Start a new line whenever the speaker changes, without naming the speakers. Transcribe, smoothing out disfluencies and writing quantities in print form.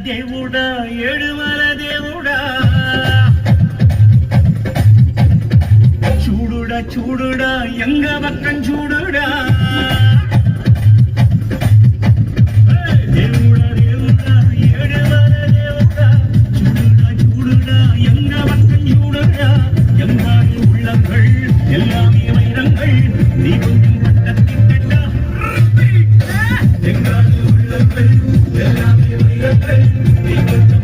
దేవుడా ఏడుమల దేవుడా చూడుడా చూడుడా ఎంగ పక్కం చూడుడా దేవుడా దేవుడా ఏడుమల దేవుడా చూడుడా చూడుడా ఎంగ పక్కం చూడుడా எங்காது உள்ளங்கள் எல்லாமே வைரங்கள் நீ கொஞ்சம் பட்டத்திட்டா எங்காது உள்ளங்கள் எல்லாமே வைரங்கள் நீ கொஞ்சம்